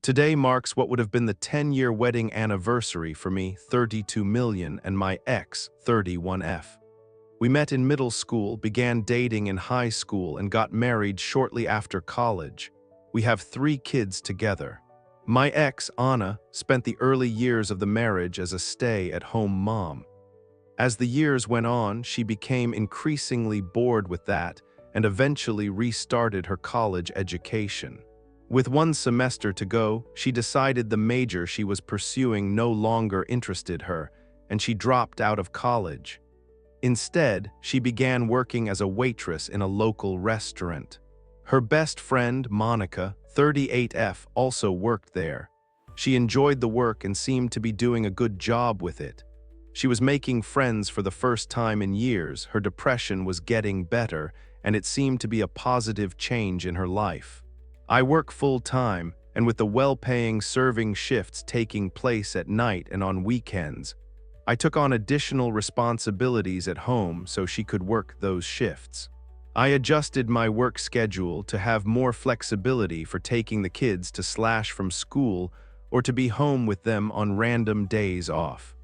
Today marks what would have been the 10-year wedding anniversary for me, 32 million, and my ex, 31F. We met in middle school, began dating in high school, and got married shortly after college. We have 3 kids together. My ex, Anna, spent the early years of the marriage as a stay-at-home mom. As the years went on, she became increasingly bored with that and eventually restarted her college education. With 1 semester to go, she decided the major she was pursuing no longer interested her, and she dropped out of college. Instead, she began working as a waitress in a local restaurant. Her best friend, Monica, 38F, also worked there. She enjoyed the work and seemed to be doing a good job with it. She was making friends for the first time in years, her depression was getting better, and it seemed to be a positive change in her life. I work full-time, and with the well-paying serving shifts taking place at night and on weekends, I took on additional responsibilities at home so she could work those shifts. I adjusted my work schedule to have more flexibility for taking the kids to / from school or to be home with them on random days off.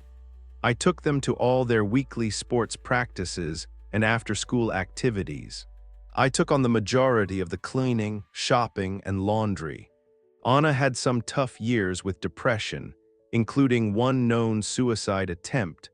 I took them to all their weekly sports practices and after-school activities. I took on the majority of the cleaning, shopping, and laundry. Anna had some tough years with depression, including 1 known suicide attempt,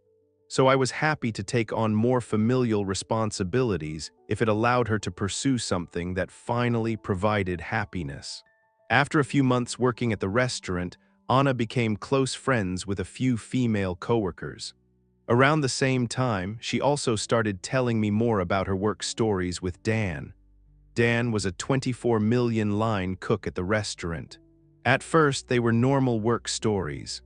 so I was happy to take on more familial responsibilities if it allowed her to pursue something that finally provided happiness. After a few months working at the restaurant, Anna became close friends with a few female coworkers. Around the same time, she also started telling me more about her work stories with Dan. Dan was a 24 million line cook at the restaurant. At first, they were normal work stories.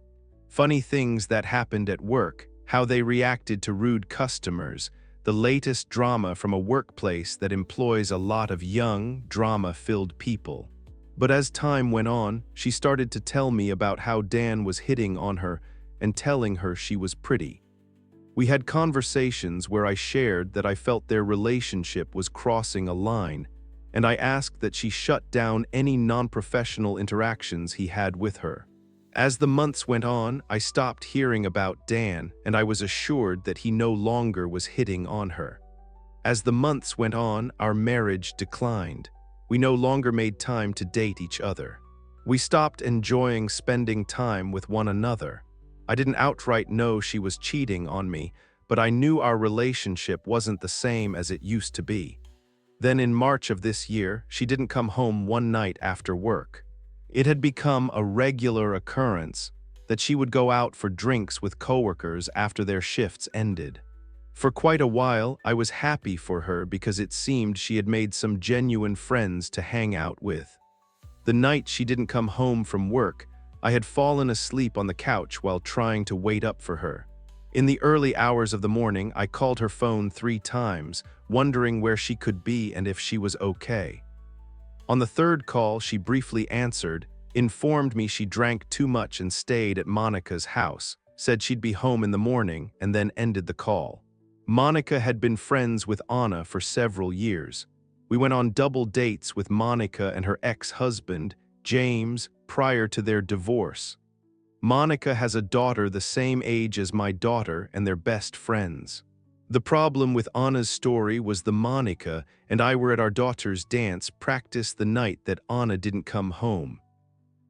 Funny things that happened at work, how they reacted to rude customers, the latest drama from a workplace that employs a lot of young, drama-filled people. But as time went on, she started to tell me about how Dan was hitting on her and telling her she was pretty. We had conversations where I shared that I felt their relationship was crossing a line, and I asked that she shut down any non-professional interactions he had with her. As the months went on, I stopped hearing about Dan, and I was assured that he no longer was hitting on her. As the months went on, our marriage declined. We no longer made time to date each other. We stopped enjoying spending time with one another. I didn't outright know she was cheating on me, but I knew our relationship wasn't the same as it used to be. Then in March of this year, she didn't come home one night after work. It had become a regular occurrence that she would go out for drinks with coworkers after their shifts ended. For quite a while, I was happy for her because it seemed she had made some genuine friends to hang out with. The night she didn't come home from work, I had fallen asleep on the couch while trying to wait up for her. In the early hours of the morning, I called her phone 3 times, wondering where she could be and if she was okay. On the 3rd call, she briefly answered, informed me she drank too much and stayed at Monica's house, said she'd be home in the morning, and then ended the call. Monica had been friends with Anna for several years. We went on double dates with Monica and her ex-husband, James, prior to their divorce. Monica has a daughter the same age as my daughter, and they're best friends. The problem with Anna's story was the Monica and I were at our daughter's dance practice the night that Anna didn't come home.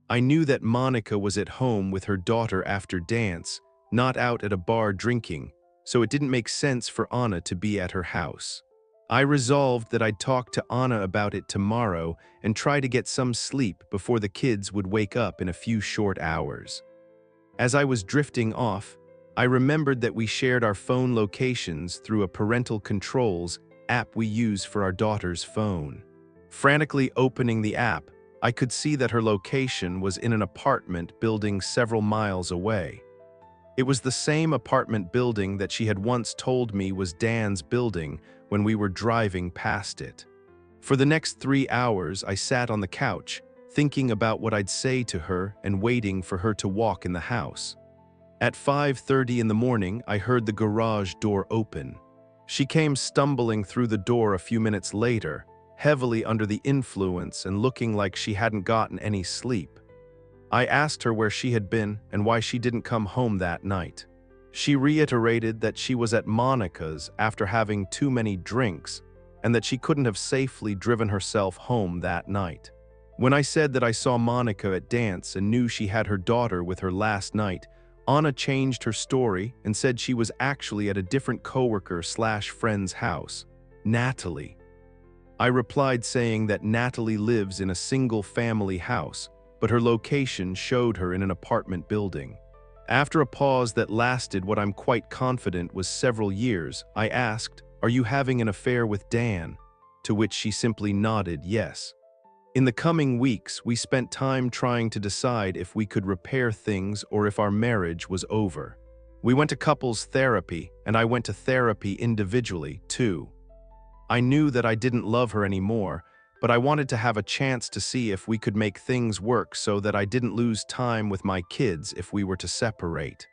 I knew that Monica was at home with her daughter after dance, not out at a bar drinking, so it didn't make sense for Anna to be at her house. I resolved that I'd talk to Anna about it tomorrow and try to get some sleep before the kids would wake up in a few short hours. As I was drifting off, I remembered that we shared our phone locations through a parental controls app we use for our daughter's phone. Frantically opening the app, I could see that her location was in an apartment building several miles away. It was the same apartment building that she had once told me was Dan's building when we were driving past it. For the next 3 hours, I sat on the couch, thinking about what I'd say to her and waiting for her to walk in the house. At 5:30 in the morning, I heard the garage door open. She came stumbling through the door a few minutes later, heavily under the influence and looking like she hadn't gotten any sleep. I asked her where she had been and why she didn't come home that night. She reiterated that she was at Monica's after having too many drinks and that she couldn't have safely driven herself home that night. When I said that I saw Monica at dance and knew she had her daughter with her last night, Anna changed her story and said she was actually at a different coworker/friend's house, Natalie. I replied saying that Natalie lives in a single-family house, but her location showed her in an apartment building. After a pause that lasted what I'm quite confident was several years, I asked, "Are you having an affair with Dan?" To which she simply nodded yes. In the coming weeks, we spent time trying to decide if we could repair things or if our marriage was over. We went to couples therapy, and I went to therapy individually, too. I knew that I didn't love her anymore, but I wanted to have a chance to see if we could make things work so that I didn't lose time with my kids if we were to separate.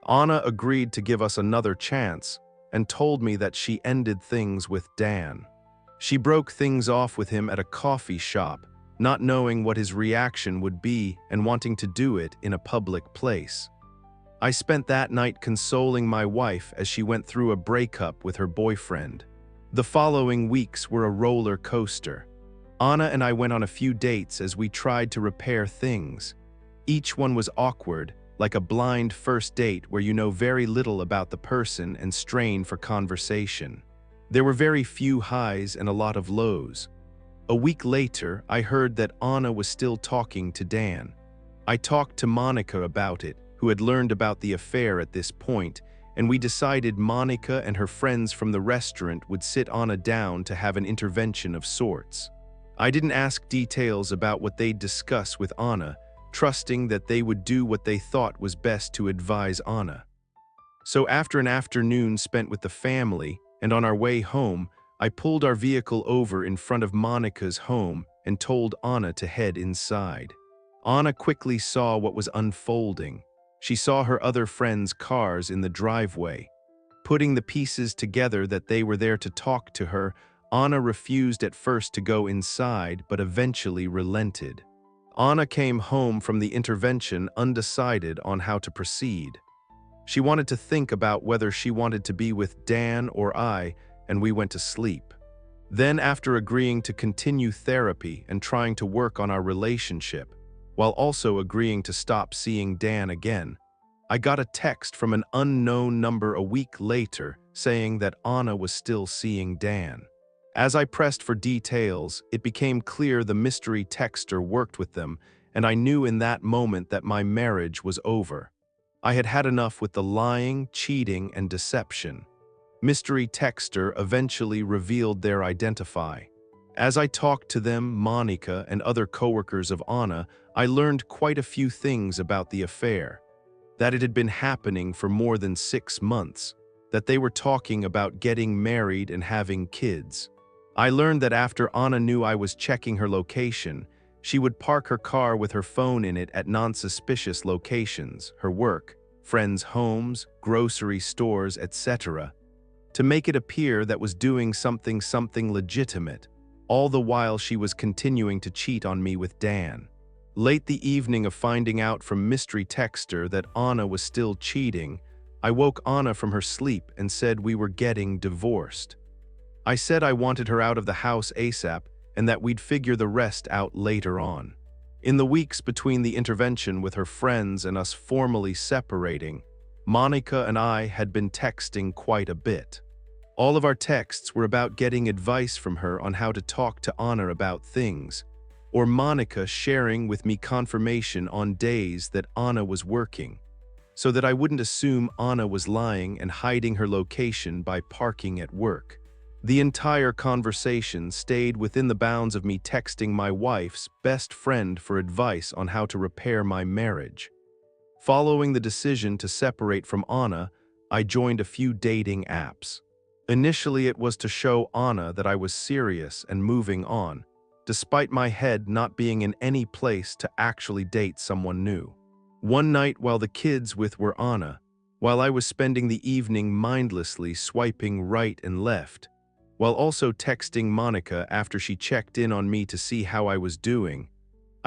Anna agreed to give us another chance and told me that she ended things with Dan. She broke things off with him at a coffee shop, not knowing what his reaction would be and wanting to do it in a public place. I spent that night consoling my wife as she went through a breakup with her boyfriend. The following weeks were a roller coaster. Anna and I went on a few dates as we tried to repair things. Each one was awkward, like a blind first date where you know very little about the person and strain for conversation. There were very few highs and a lot of lows. A week later, I heard that Anna was still talking to Dan. I talked to Monica about it, who had learned about the affair at this point, and we decided Monica and her friends from the restaurant would sit Anna down to have an intervention of sorts. I didn't ask details about what they'd discuss with Anna, trusting that they would do what they thought was best to advise Anna. So after an afternoon spent with the family, and on our way home, I pulled our vehicle over in front of Monica's home and told Anna to head inside. Anna quickly saw what was unfolding. She saw her other friends' cars in the driveway. Putting the pieces together that they were there to talk to her, Anna refused at first to go inside, but eventually relented. Anna came home from the intervention undecided on how to proceed. She wanted to think about whether she wanted to be with Dan or I, and we went to sleep. Then, after agreeing to continue therapy and trying to work on our relationship, while also agreeing to stop seeing Dan again, I got a text from an unknown number a week later saying that Anna was still seeing Dan. As I pressed for details, it became clear the mystery texter worked with them, and I knew in that moment that my marriage was over. I had had enough with the lying, cheating, and deception. Mystery texter eventually revealed their identity. As I talked to them, Monica, and other coworkers of Anna, I learned quite a few things about the affair. That it had been happening for more than 6 months, that they were talking about getting married and having kids. I learned that after Anna knew I was checking her location, she would park her car with her phone in it at non-suspicious locations, her work, friends' homes, grocery stores, etc., to make it appear that was doing something legitimate, all the while she was continuing to cheat on me with Dan. Late the evening of finding out from mystery texter that Anna was still cheating, I woke Anna from her sleep and said we were getting divorced. I said I wanted her out of the house ASAP and that we'd figure the rest out later on. In the weeks between the intervention with her friends and us formally separating, Monica and I had been texting quite a bit. All of our texts were about getting advice from her on how to talk to Anna about things, or Monica sharing with me confirmation on days that Anna was working, so that I wouldn't assume Anna was lying and hiding her location by parking at work. The entire conversation stayed within the bounds of me texting my wife's best friend for advice on how to repair my marriage. Following the decision to separate from Anna, I joined a few dating apps. Initially, it was to show Anna that I was serious and moving on, despite my head not being in any place to actually date someone new. One night while the kids were Anna, while I was spending the evening mindlessly swiping right and left, while also texting Monica after she checked in on me to see how I was doing,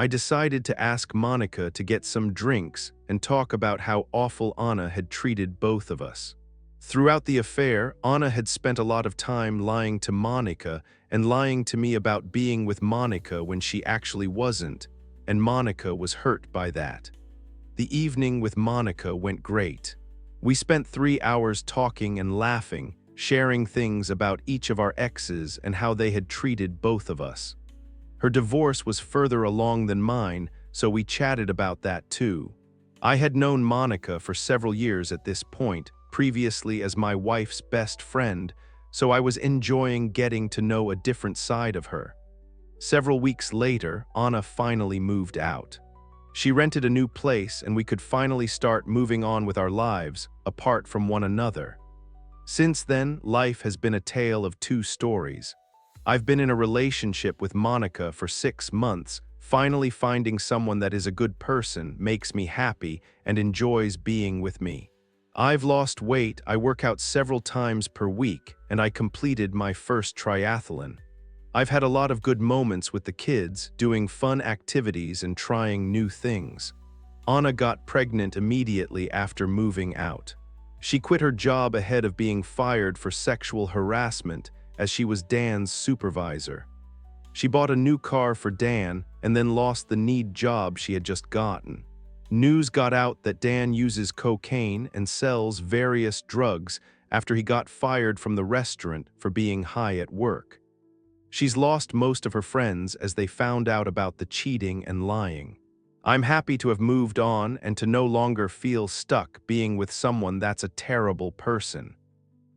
I decided to ask Monica to get some drinks and talk about how awful Anna had treated both of us. Throughout the affair, Anna had spent a lot of time lying to Monica and lying to me about being with Monica when she actually wasn't, and Monica was hurt by that. The evening with Monica went great. We spent 3 hours talking and laughing, sharing things about each of our exes and how they had treated both of us. Her divorce was further along than mine, so we chatted about that too. I had known Monica for several years at this point, previously as my wife's best friend, so I was enjoying getting to know a different side of her. Several weeks later, Anna finally moved out. She rented a new place and we could finally start moving on with our lives, apart from one another. Since then, life has been a tale of two stories. I've been in a relationship with Monica for 6 months. Finally finding someone that is a good person makes me happy and enjoys being with me. I've lost weight, I work out several times per week, and I completed my first triathlon. I've had a lot of good moments with the kids, doing fun activities and trying new things. Anna got pregnant immediately after moving out. She quit her job ahead of being fired for sexual harassment, as she was Dan's supervisor. She bought a new car for Dan and then lost the neat job she had just gotten. News got out that Dan uses cocaine and sells various drugs after he got fired from the restaurant for being high at work. She's lost most of her friends as they found out about the cheating and lying. I'm happy to have moved on and to no longer feel stuck being with someone that's a terrible person.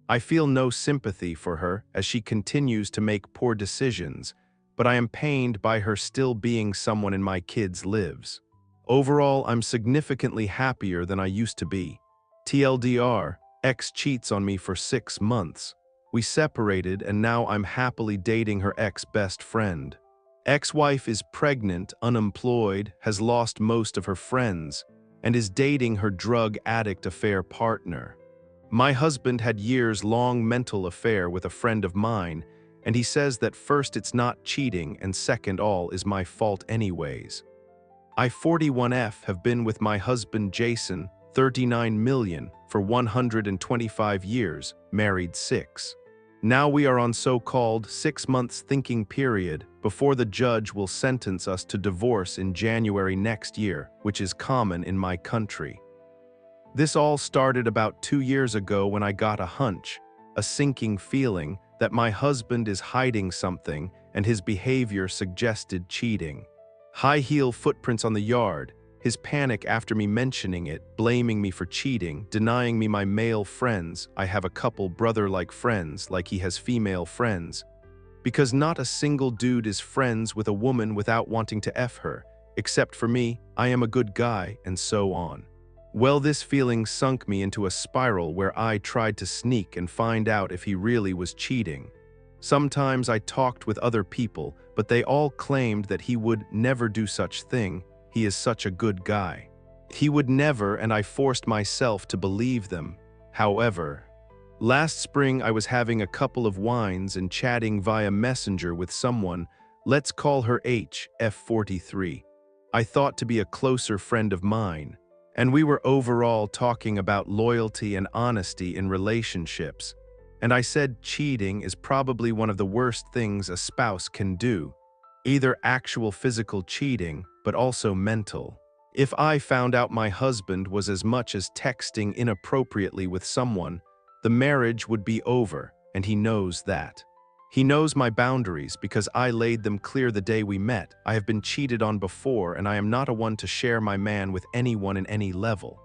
I feel no sympathy for her as she continues to make poor decisions, but I am pained by her still being someone in my kids' lives. Overall, I'm significantly happier than I used to be. TLDR, ex cheats on me for 6 months. We separated and now I'm happily dating her ex-best friend. Ex-wife is pregnant, unemployed, has lost most of her friends, and is dating her drug addict affair partner. My husband had years-long mental affair with a friend of mine, and he says that first it's not cheating and second all is my fault anyways. I 41F have been with my husband Jason, 39 million, for 125 years, married 6. Now we are on so-called 6 months thinking period before the judge will sentence us to divorce in January next year, which is common in my country. This all started about 2 years ago when I got a hunch, a sinking feeling that my husband is hiding something and his behavior suggested cheating. High heel footprints on the yard, his panic after me mentioning it, blaming me for cheating, denying me my male friends. I have a couple brother-like friends like he has female friends. Because not a single dude is friends with a woman without wanting to F her, except for me, I am a good guy, and so on. Well, this feeling sunk me into a spiral where I tried to sneak and find out if he really was cheating. Sometimes I talked with other people, but they all claimed that he would never do such thing. He is such a good guy. He would never, and I forced myself to believe them. However, last spring I was having a couple of wines and chatting via Messenger with someone, let's call her HF43. I thought to be a closer friend of mine. And we were overall talking about loyalty and honesty in relationships. And I said cheating is probably one of the worst things a spouse can do. Either actual physical cheating, but also mental. If I found out my husband was as much as texting inappropriately with someone, the marriage would be over, and he knows that. He knows my boundaries because I laid them clear the day we met. I have been cheated on before, and I am not a one to share my man with anyone in any level.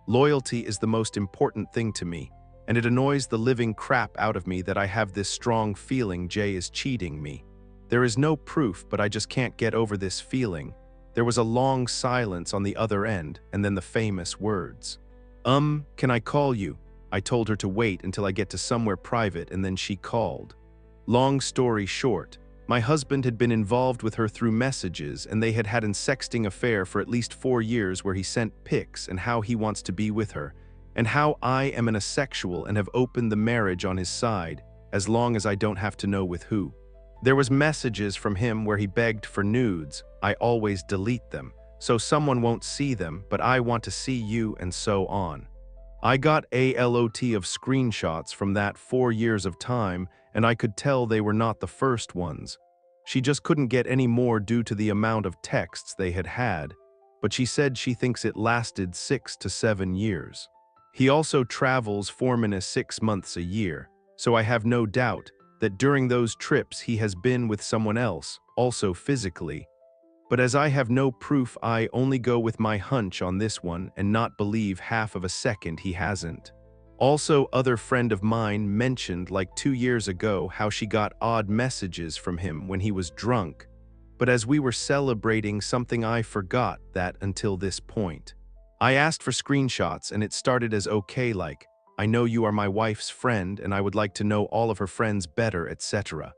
Loyalty is the most important thing to me, and it annoys the living crap out of me that I have this strong feeling Jay is cheating me. There is no proof, but I just can't get over this feeling. There was a long silence on the other end, and then the famous words. Can I call you? I told her to wait until I get to somewhere private, and then she called. Long story short, my husband had been involved with her through messages, and they had had an sexting affair for at least 4 years where he sent pics and how he wants to be with her, and how I am an asexual and have opened the marriage on his side, as long as I don't have to know with who. There was messages from him where he begged for nudes. I always delete them, so someone won't see them, but I want to see you, and so on. I got a lot of screenshots from that 4 years of time, and I could tell they were not the first ones. She just couldn't get any more due to the amount of texts they had had, but she said she thinks it lasted 6 to 7 years. He also travels 6 months a year, so I have no doubt that during those trips he has been with someone else, also physically. But as I have no proof, I only go with my hunch on this one and not believe half of a second he hasn't. Also, other friend of mine mentioned like 2 years ago how she got odd messages from him when he was drunk, but as we were celebrating something I forgot that until this point. I asked for screenshots and it started as okay like, I know you are my wife's friend and I would like to know all of her friends better, etc.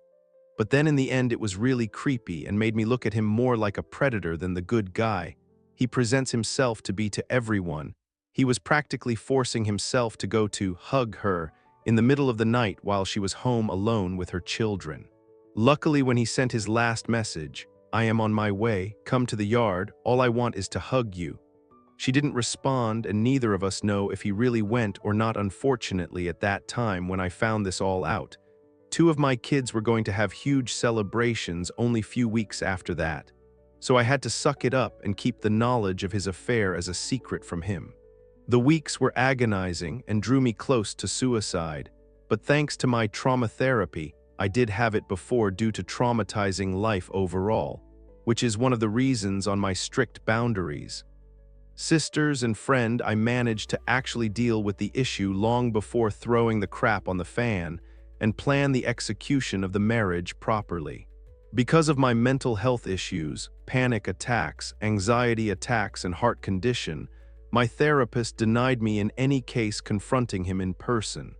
But then in the end it was really creepy and made me look at him more like a predator than the good guy he presents himself to be to everyone. He was practically forcing himself to go to hug her in the middle of the night while she was home alone with her children. Luckily, when he sent his last message, I am on my way, come to the yard, all I want is to hug you. She didn't respond, and neither of us know if he really went or not. Unfortunately, at that time when I found this all out, 2 of my kids were going to have huge celebrations only few weeks after that, so I had to suck it up and keep the knowledge of his affair as a secret from him. The weeks were agonizing and drew me close to suicide, but thanks to my trauma therapy, I did have it before due to traumatizing life overall, which is one of the reasons on my strict boundaries. Sisters and friend, I managed to actually deal with the issue long before throwing the crap on the fan and plan the execution of the marriage properly. Because of my mental health issues, panic attacks, anxiety attacks, and heart condition, my therapist denied me in any case confronting him in person.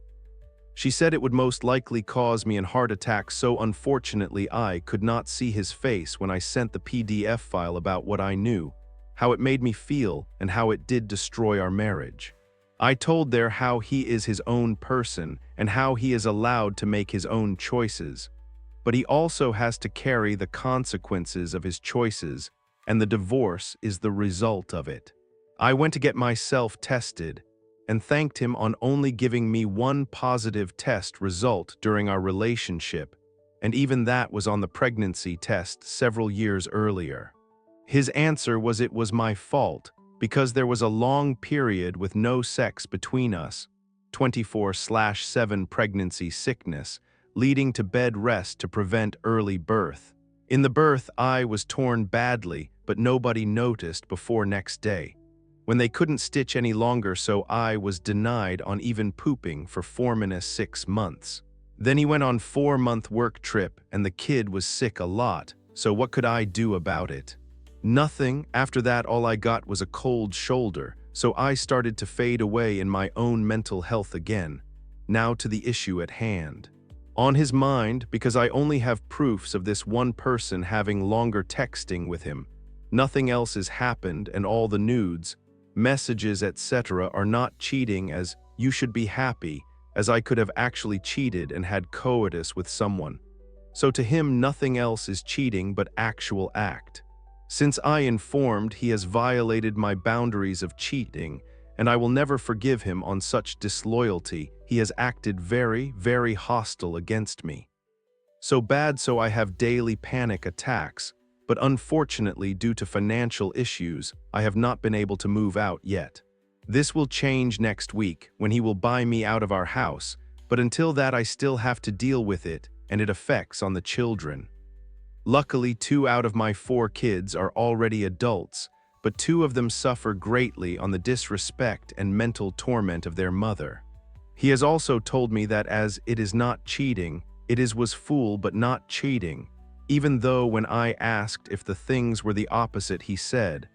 She said it would most likely cause me a heart attack, so unfortunately I could not see his face when I sent the PDF file about what I knew, how it made me feel, and how it did destroy our marriage. I told there how he is his own person and how he is allowed to make his own choices, but he also has to carry the consequences of his choices, and the divorce is the result of it. I went to get myself tested and thanked him on only giving me one positive test result during our relationship, and even that was on the pregnancy test several years earlier. His answer was it was my fault because there was a long period with no sex between us, 24/7 pregnancy sickness, leading to bed rest to prevent early birth. In the birth, I was torn badly, but nobody noticed before next day, when they couldn't stitch any longer, so I was denied on even pooping for 6 months. Then he went on 4-month work trip and the kid was sick a lot, so what could I do about it? Nothing. After that, all I got was a cold shoulder, so I started to fade away in my own mental health again. Now to the issue at hand. On his mind, because I only have proofs of this one person having longer texting with him. Nothing else has happened, and all the nudes, messages, etc. are not cheating, as you should be happy, as I could have actually cheated and had coitus with someone. So to him, nothing else is cheating but actual act. Since I informed, he has violated my boundaries of cheating, and I will never forgive him on such disloyalty. He has acted very, very hostile against me. So bad so I have daily panic attacks, but unfortunately due to financial issues, I have not been able to move out yet. This will change next week when he will buy me out of our house, but until that I still have to deal with it, and it affects on the children. Luckily, 2 out of my 4 kids are already adults, but 2 of them suffer greatly on the disrespect and mental torment of their mother. He has also told me that as it is not cheating, it was fool but not cheating, even though when I asked if the things were the opposite, he said,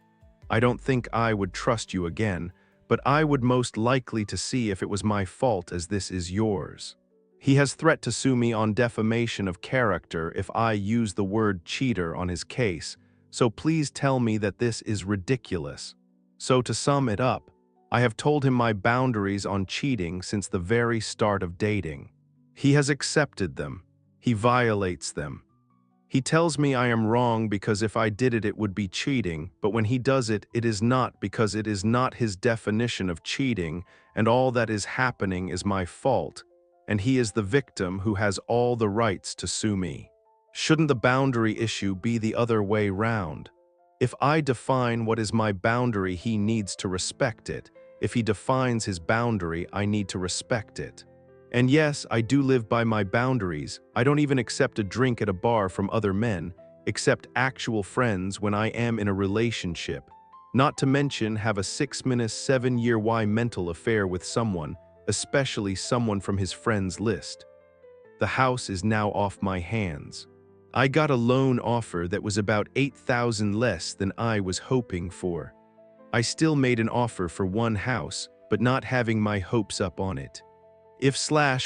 I don't think I would trust you again, but I would most likely to see if it was my fault as this is yours. He has threat to sue me on defamation of character if I use the word cheater on his case, so please tell me that this is ridiculous. So to sum it up, I have told him my boundaries on cheating since the very start of dating. He has accepted them. He violates them. He tells me I am wrong because if I did it, it would be cheating, but when he does it, it is not because it is not his definition of cheating, and all that is happening is my fault, and he is the victim who has all the rights to sue me. Shouldn't the boundary issue be the other way round? If I define what is my boundary, he needs to respect it. If he defines his boundary, I need to respect it. And yes, I do live by my boundaries. I don't even accept a drink at a bar from other men, except actual friends when I am in a relationship. Not to mention have a 6-minute 7-year why mental affair with someone, especially someone from his friends list. The house is now off my hands. I got a loan offer that was about $8,000 less than I was hoping for. I still made an offer for one house, but not having my hopes up on it.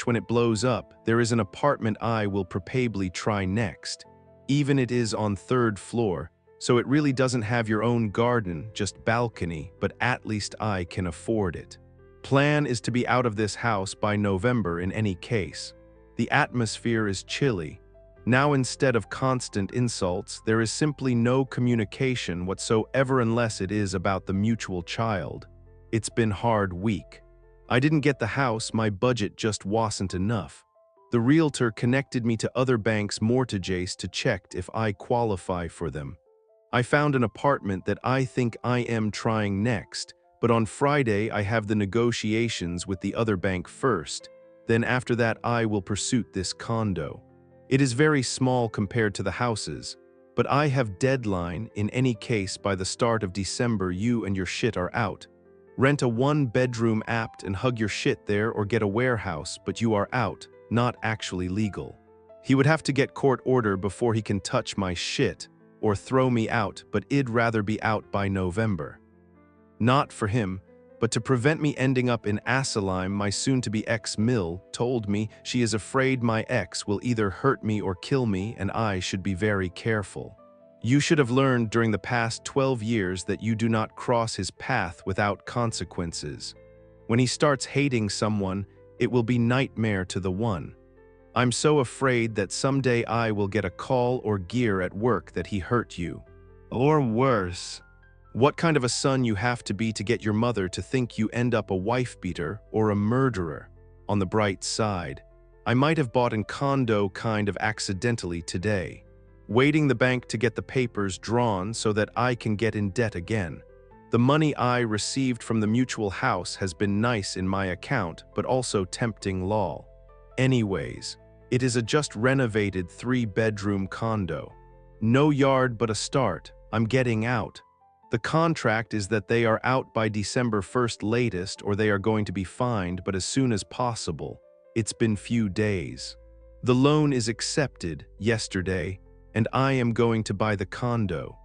When it blows up, there is an apartment I will probably try next. Even it is on 3rd floor, so it really doesn't have your own garden, just balcony, but at least I can afford it. Plan is to be out of this house by November in any case. The atmosphere is chilly. Now instead of constant insults, there is simply no communication whatsoever unless it is about the mutual child. It's been hard week. I didn't get the house, my budget just wasn't enough. The realtor connected me to other banks' mortgages to check if I qualify for them. I found an apartment that I think I am trying next, but on Friday I have the negotiations with the other bank first. Then after that I will pursue this condo. It is very small compared to the houses, but I have deadline in any case by the start of December you and your shit are out. Rent a 1-bedroom apt and hug your shit there or get a warehouse, but you are out, not actually legal. He would have to get court order before he can touch my shit or throw me out, but I'd rather be out by November. Not for him, but to prevent me ending up in asylum, my soon-to-be ex Mill told me she is afraid my ex will either hurt me or kill me and I should be very careful. You should have learned during the past 12 years that you do not cross his path without consequences. When he starts hating someone, it will be nightmare to the one. I'm so afraid that someday I will get a call or gear at work that he hurt you. Or worse. What kind of a son you have to be to get your mother to think you end up a wife beater or a murderer? On the bright side, I might have bought a condo kind of accidentally today. Waiting the bank to get the papers drawn so that I can get in debt again. The money I received from the mutual house has been nice in my account, but also tempting lol. Anyways, it is a just renovated 3-bedroom condo. No yard but a start. I'm getting out. The contract is that they are out by December 1st latest or they are going to be fined, but as soon as possible. It's been few days. The loan is accepted yesterday, and I am going to buy the condo.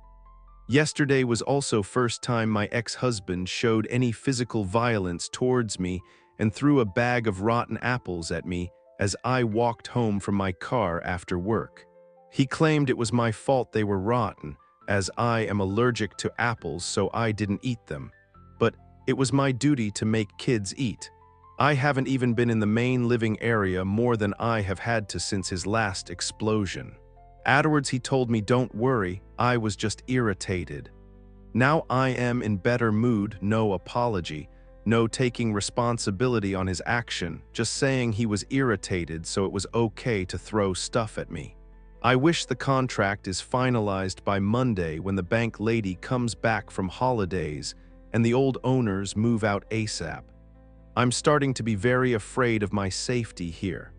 Yesterday was also first time my ex-husband showed any physical violence towards me and threw a bag of rotten apples at me as I walked home from my car after work. He claimed it was my fault they were rotten, as I am allergic to apples so I didn't eat them. But it was my duty to make kids eat. I haven't even been in the main living area more than I have had to since his last explosion. Afterwards he told me don't worry, I was just irritated. Now I am in better mood, no apology, no taking responsibility on his action, just saying he was irritated so it was okay to throw stuff at me. I wish the contract is finalized by Monday when the bank lady comes back from holidays and the old owners move out ASAP. I'm starting to be very afraid of my safety here.